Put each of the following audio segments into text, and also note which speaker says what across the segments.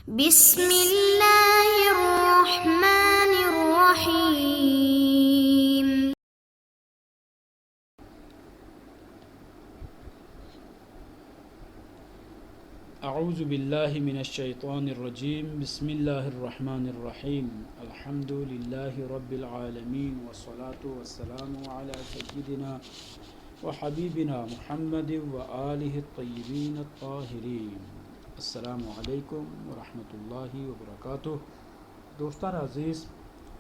Speaker 1: بسم اللہ الرحمن الرحیم۔
Speaker 2: اعوذ باللہ من الشیطان الرجیم، بسم اللہ الرحمن الرحیم، الحمد للہ رب العالمین، والصلاة والسلام علی سیدنا وحبیبنا محمد وآلہ الطیبین الطاہرین۔ السلام علیکم ورحمۃ اللہ وبرکاتہ۔ دوستان عزیز،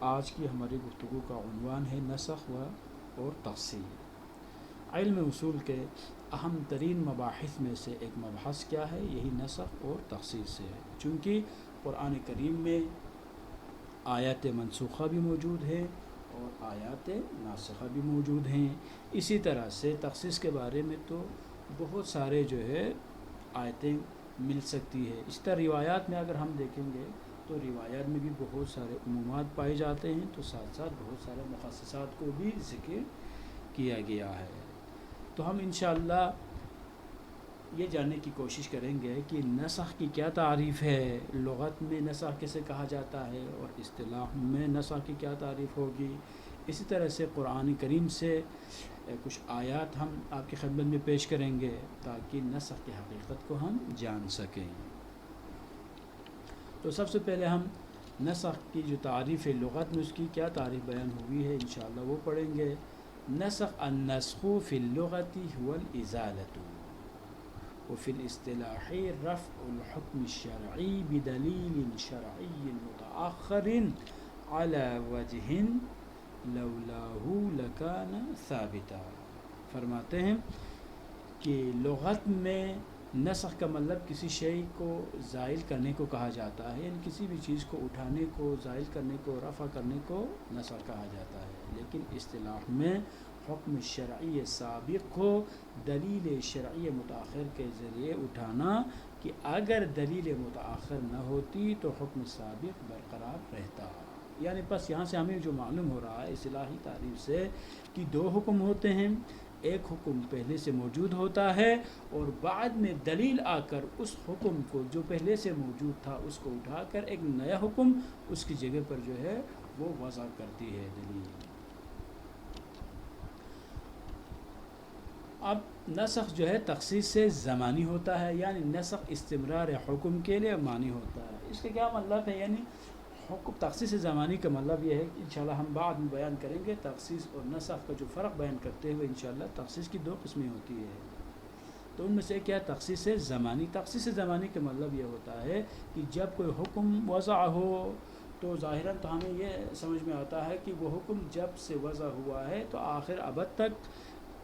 Speaker 2: آج کی ہماری گفتگو کا عنوان ہے نسخ اور تفصیل۔ علم اصول کے اہم ترین مباحث میں سے ایک مبحث کیا ہے؟ یہی نسخ اور تخصیص سے ہے۔ چونکہ قرآن کریم میں آیات منسوخہ بھی موجود ہے اور آیات ناسخہ بھی موجود ہیں، اسی طرح سے تخصیص کے بارے میں تو بہت سارے جو ہے آیتیں مل سکتی ہے۔ اس طرح روایات میں اگر ہم دیکھیں گے تو روایات میں بھی بہت سارے عمومات پائے جاتے ہیں، تو ساتھ ساتھ بہت سارے مخصصات کو بھی ذکر کیا گیا ہے۔ تو ہم انشاءاللہ یہ جاننے کی کوشش کریں گے کہ نسخ کی کیا تعریف ہے، لغت میں نسخ کسے کہا جاتا ہے اور اصطلاح میں نسخ کی کیا تعریف ہوگی۔ اسی طرح سے قرآن کریم سے کچھ آیات ہم آپ کی خدمت میں پیش کریں گے تاکہ نسخ کی حقیقت کو ہم جان سکیں۔ تو سب سے پہلے ہم نسخ کی جو تعریف ہے لغت میں اس کی کیا تعریف بیان ہوئی ہے انشاءاللہ وہ پڑھیں گے۔ نسخ النسخ فی اللغة هو الازالة وفي الاصطلاح رفع الحكم الشرعي بدلیل شرعی متأخر على وجه لولاه لكان ثابتا۔ فرماتے ہیں کہ لغت میں نسخ کا مطلب کسی شے کو زائل کرنے کو کہا جاتا ہے، یعنی کسی بھی چیز کو اٹھانے کو، زائل کرنے کو، رفع کرنے کو نسخ کہا جاتا ہے۔ لیکن اصطلاح میں حکم شرعی سابق کو دلیل شرعی متأخر کے ذریعے اٹھانا کہ اگر دلیل متأخر نہ ہوتی تو حکم سابق برقرار رہتا۔ یعنی بس یہاں سے ہمیں جو معلوم ہو رہا ہے اصطلاحی تعریف سے کہ دو حکم ہوتے ہیں، ایک حکم پہلے سے موجود ہوتا ہے اور بعد میں دلیل آ کر اس حکم کو جو پہلے سے موجود تھا اس کو اٹھا کر ایک نیا حکم اس کی جگہ پر جو ہے وہ وضع کرتی ہے دلیل۔ اب نسخ جو ہے تخصیص سے زمانی ہوتا ہے، یعنی نسخ استمرار حکم کے لیے معنی ہوتا ہے۔ اس کا کیا مطلب ہے؟ یعنی حکم تخصیص زمانی کا مطلب یہ ہے کہ انشاءاللہ ہم بعد میں بیان کریں گے تخصیص اور نسخ کا جو فرق بیان کرتے ہوئے انشاءاللہ تخصیص کی دو قسمیں ہوتی ہے، تو ان میں سے کیا تخصیص زمانی۔ تخصیص زمانی کا مطلب یہ ہوتا ہے کہ جب کوئی حکم وضع ہو تو ظاہراً تو ہمیں یہ سمجھ میں آتا ہے کہ وہ حکم جب سے وضع ہوا ہے تو آخر ابد تک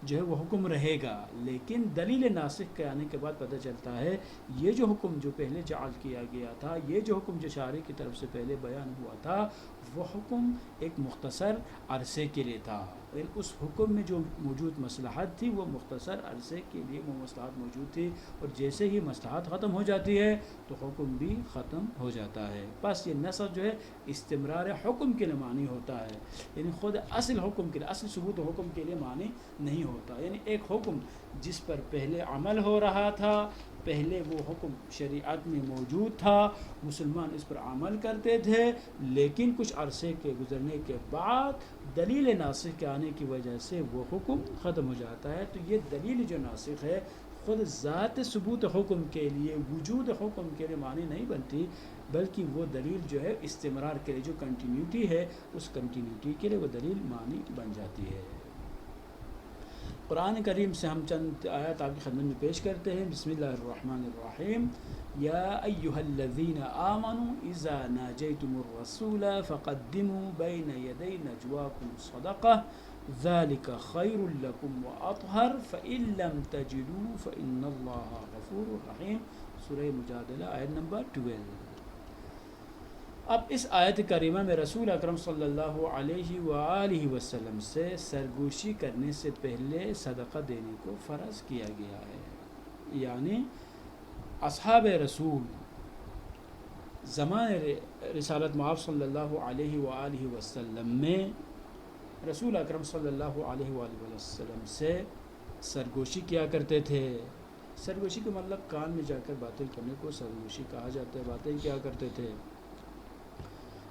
Speaker 2: جو ہے وہ حکم رہے گا، لیکن دلیل ناسخ کے آنے کے بعد پتہ چلتا ہے یہ جو حکم جو پہلے جعل کیا گیا تھا، یہ جو حکم جو شارع کی طرف سے پہلے بیان ہوا تھا، وہ حکم ایک مختصر عرصے کے لیے تھا، یعنی اس حکم میں جو موجود مصلحت تھی وہ مختصر عرصے کے لیے وہ مصلحت موجود تھی، اور جیسے ہی مصلحت ختم ہو جاتی ہے تو حکم بھی ختم ہو جاتا ہے۔ بس یہ نسخ جو ہے استمرار حکم کے لیے معنی ہوتا ہے، یعنی خود اصل حکم کے لیے، اصل ثبوت حکم کے لیے معنی نہیں ہوتا۔ یعنی ایک حکم جس پر پہلے عمل ہو رہا تھا، پہلے وہ حکم شریعت میں موجود تھا، مسلمان اس پر عمل کرتے تھے، لیکن کچھ عرصے کے گزرنے کے بعد دلیل ناسخ کے آنے کی وجہ سے وہ حکم ختم ہو جاتا ہے۔ تو یہ دلیل جو ناسخ ہے خود ذات ثبوت حکم کے لیے، وجود حکم کے لیے معنی نہیں بنتی، بلکہ وہ دلیل جو ہے استمرار کے لیے جو کنٹینیوٹی ہے اس کنٹینیوٹی کے لیے وہ دلیل معنی بن جاتی ہے۔ قرآن کریم سے ہم چند آیات آپ کی خدمت میں پیش کرتے ہیں۔ بسم اللہ الرحمن الرحیم۔ یا ایھا الذین آمنوا اذا ناجیتم الرسول فقدموا بین یدی نجواکم صدقہ ذلک خیر لکم واطہر فإن لم تجدوا فإن اللہ غفور رحیم۔ سورہ مجادلہ آیت نمبر 12۔ اب اس آیت کریمہ میں رسول اکرم صلی اللہ علیہ وآلہ وسلم سے سرگوشی کرنے سے پہلے صدقہ دینے کو فرض کیا گیا ہے، یعنی اصحاب رسول زمان رسالت مآب صلی اللہ علیہ وآلہ وسلم میں رسول اکرم صلی اللہ علیہ وآلہ وسلم سے سرگوشی کیا کرتے تھے سرگوشی کا مطلب کان میں جا کر باتیں کرنے کو سرگوشی کہا جاتا ہے. باتیں کیا کرتے تھے.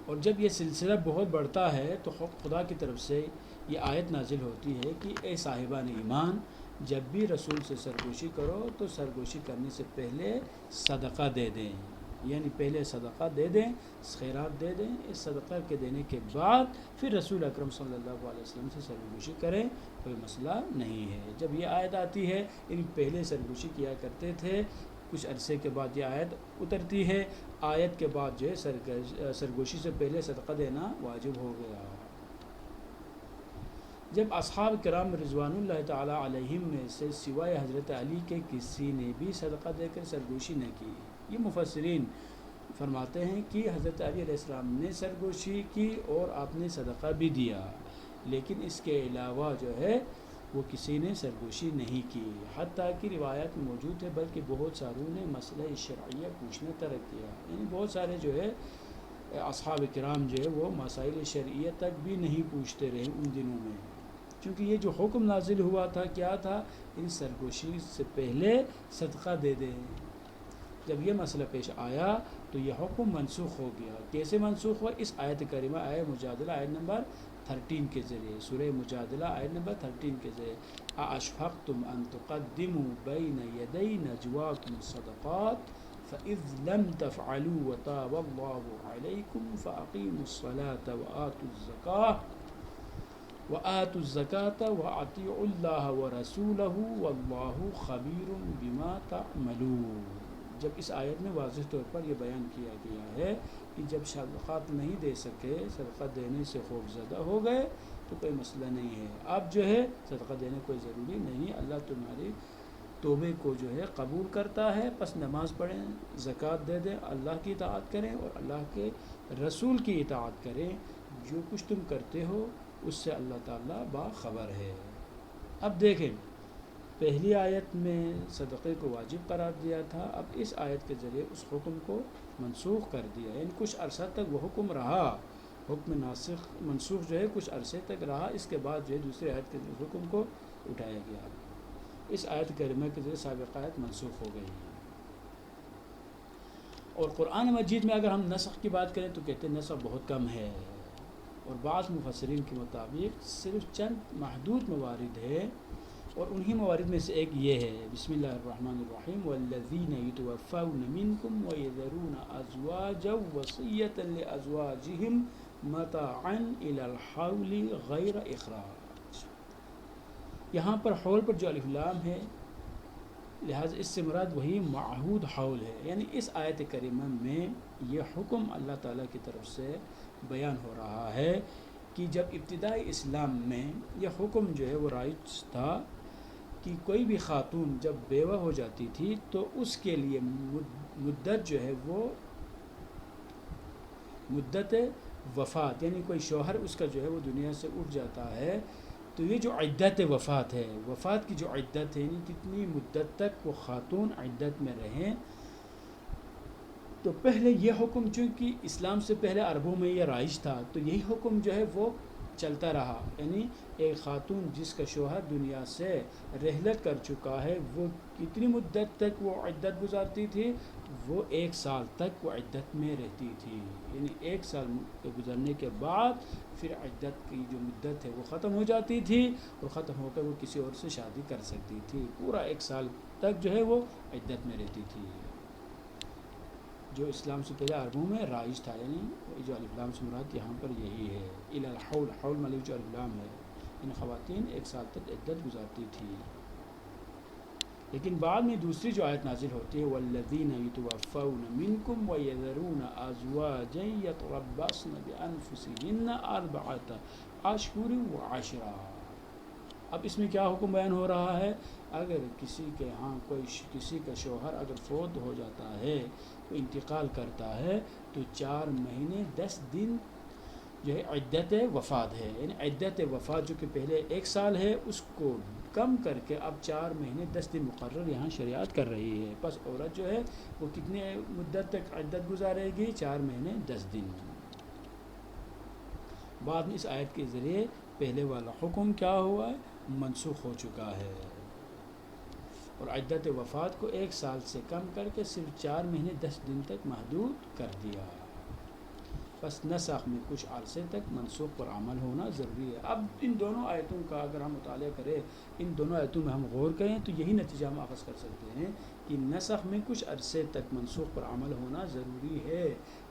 Speaker 2: اور جب یہ سلسلہ بہت بڑھتا ہے تو خدا کی طرف سے یہ آیت نازل ہوتی ہے کہ اے صاحبان ایمان، جب بھی رسول سے سرگوشی کرو تو سرگوشی کرنے سے پہلے صدقہ دے دیں. یعنی پہلے صدقہ دے دیں، خیرات دے دیں. اس صدقہ کے دینے کے بعد پھر رسول اکرم صلی اللہ علیہ وسلم سے سرگوشی کریں، کوئی مسئلہ نہیں ہے. جب یہ آیت آتی ہے یعنی پہلے سرگوشی کیا کرتے تھے، کچھ عرصے کے بعد یہ آیت اترتی ہے. آیت کے بعد جو ہے سرگوشی سے پہلے صدقہ دینا واجب ہو گیا. جب اصحاب کرام رضوان اللہ تعالی علیہم میں سے سوائے حضرت علی کے کسی نے بھی صدقہ دے کر سرگوشی نہ کی. یہ مفسرین فرماتے ہیں کہ حضرت علی علیہ السلام نے سرگوشی کی اور آپ نے صدقہ بھی دیا، لیکن اس کے علاوہ جو ہے وہ کسی نے سرگوشی نہیں کی. حتیٰ کہ روایت میں موجود ہے بلکہ بہت ساروں نے مسئلہ شرعیہ پوچھنا ترک کیا. یعنی بہت سارے جو ہے اصحاب کرام جو ہے وہ مسائل شرعیہ تک بھی نہیں پوچھتے رہے ان دنوں میں، کیونکہ یہ جو حکم نازل ہوا تھا کیا تھا، ان سرگوشی سے پہلے صدقہ دے دیں. جب یہ مسئلہ پیش آیا تو یہ حکم منسوخ ہو گیا. کیسے منسوخ ہوا؟ اس آیت کریمہ آیت مجادلہ آیت نمبر 13 کے ذریعے، سورہ مجادلہ آیت نمبر 13 کے ذریعے. اَأَشْفَقْتُمْ أَن تُقَدِّمُوا بَيْنَ يَدَيْ نَجْوَاكُمْ الصَّدَقَاتِ فَإِذْ لَمْ تَفْعَلُوا وَتَابَ اللَّهُ عَلَيْكُمْ فَأَقِيمُوا الصَّلَاةَ وَآتُوا الزَّكَاةَ وَأَطِيعُوا اللَّهَ وَرَسُولَهُ وَاللَّهُ خَبِيرٌ بِمَا تَعْمَلُونَ. جب اس آیت میں واضح طور پر یہ بیان کیا گیا ہے کہ جب صدقات نہیں دے سکے، صدقہ دینے سے خوف زدہ ہو گئے تو کوئی مسئلہ نہیں ہے. اب جو ہے صدقہ دینے کوئی ضروری نہیں، اللہ تمہاری توبے کو جو ہے قبول کرتا ہے. پس نماز پڑھیں، زکوٰۃ دے دیں، اللہ کی اطاعت کریں اور اللہ کے رسول کی اطاعت کریں. جو کچھ تم کرتے ہو اس سے اللہ تعالیٰ باخبر ہے. اب دیکھیں، پہلی آیت میں صدقے کو واجب قرار دیا تھا، اب اس آیت کے ذریعے اس حکم کو منسوخ کر دیا. یعنی کچھ عرصہ تک وہ حکم رہا، حکم ناسخ منسوخ جو ہے کچھ عرصے تک رہا. اس کے بعد جو ہے دوسری آیت کے حکم کو اٹھایا گیا. اس آیت کریمہ کے ذریعے سابقہ آیت منسوخ ہو گئی. اور قرآن مجید میں اگر ہم نسخ کی بات کریں تو کہتے ہیں نسخ بہت کم ہے، اور بعض مفسرین کے مطابق صرف چند محدود موارد ہے، اور انہی موارد میں سے ایک یہ ہے. بسم اللہ الرحمن الرحیم. والذین یتوفون منکم ویذرون ازواجا وصیۃ لازواجہم متاعا الی الحول غیر اخراج. یہاں پر حول پر جو الف لام ہے، لہٰذا اس سے مراد وہی معہود حول ہے. یعنی اس آیت کریمہ میں یہ حکم اللہ تعالیٰ کی طرف سے بیان ہو رہا ہے کہ جب ابتدائی اسلام میں یہ حکم جو ہے وہ رائج تھا کہ کوئی بھی خاتون جب بیوہ ہو جاتی تھی تو اس کے لیے مدت جو ہے وہ مدت وفات، یعنی کوئی شوہر اس کا جو ہے وہ دنیا سے اٹھ جاتا ہے تو یہ جو عدت وفات ہے، وفات کی جو عدت ہے، یعنی کتنی مدت تک وہ خاتون عدت میں رہیں. تو پہلے یہ حکم چونکہ اسلام سے پہلے عربوں میں یہ رائج تھا تو یہی حکم جو ہے وہ چلتا رہا. یعنی ایک خاتون جس کا شوہر دنیا سے رحلت کر چکا ہے وہ کتنی مدت تک وہ عدت گزارتی تھی؟ وہ 1 سال تک وہ عدت میں رہتی تھی. یعنی 1 سال گزرنے کے بعد پھر عدت کی جو مدت ہے وہ ختم ہو جاتی تھی اور ختم ہو کر وہ کسی اور سے شادی کر سکتی تھی. پورا 1 سال تک جو ہے وہ عدت میں رہتی تھی، جو اسلام سے پہلے عربوں میں رائج تھا. یعنی جو الف لام سے مراد یہاں پر یہی ہے، الی الحول، حول مطلب جو الف لام ہے، ان خواتین 1 سال تک عدت گزارتی تھی. لیکن بعد میں دوسری جو آیت نازل ہوتی ہے والذین یتوفون منکم ویذرون ازواجا یتربصن بانفسہن 4 اشہر وعشرا. اب اس میں کیا حکم بیان ہو رہا ہے؟ اگر کسی کے ہاں کسی کا شوہر اگر فوت ہو جاتا ہے، وہ انتقال کرتا ہے تو 4 مہینے 10 دن جو ہے عدت وفات ہے. یعنی عدت وفات جو کہ پہلے 1 سال ہے اس کو کم کر کے اب 4 مہینے 10 دن مقرر یہاں شریعت کر رہی ہے. پس عورت جو ہے وہ کتنے مدت تک عدت گزارے گی؟ 4 مہینے 10 دن. بعد میں اس آیت کے ذریعے پہلے والا حکم کیا ہوا ہے؟ منسوخ ہو چکا ہے. اور عدت وفات کو 1 سال سے کم کر کے صرف 4 مہینے 10 دن تک محدود کر دیا۔ بس نسخ میں کچھ عرصے تک منسوخ پر عمل ہونا ضروری ہے۔ اب ان دونوں آیتوں کا اگر ہم مطالعہ کریں، ان دونوں آیتوں میں ہم غور کریں تو یہی نتیجہ ہم اخذ کر سکتے ہیں کہ نسخ میں کچھ عرصے تک منسوخ پر عمل ہونا ضروری ہے۔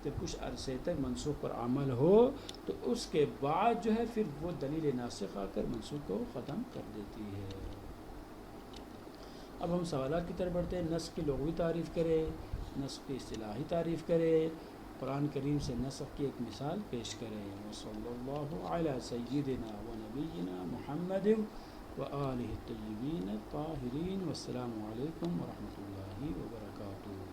Speaker 2: جب کچھ عرصے تک منسوخ پر عمل ہو تو اس کے بعد جو ہے پھر وہ دلیل ناسخ آ کر منسوخ کو ختم کر دیتی ہے۔ اب ہم سوالات کی طرف بڑھتے ہیں۔ نسخ کی لغوی تعریف کرے، نسخ کی اصطلاحی تعریف کرے، قرآن کریم سے نسخ کی ایک مثال پیش کریں۔ وصلی اللہ علی سیدنا و نبینا محمد و آلہ الطیبین الطاہرین، والسلام علیکم ورحمۃ اللہ وبرکاتہ۔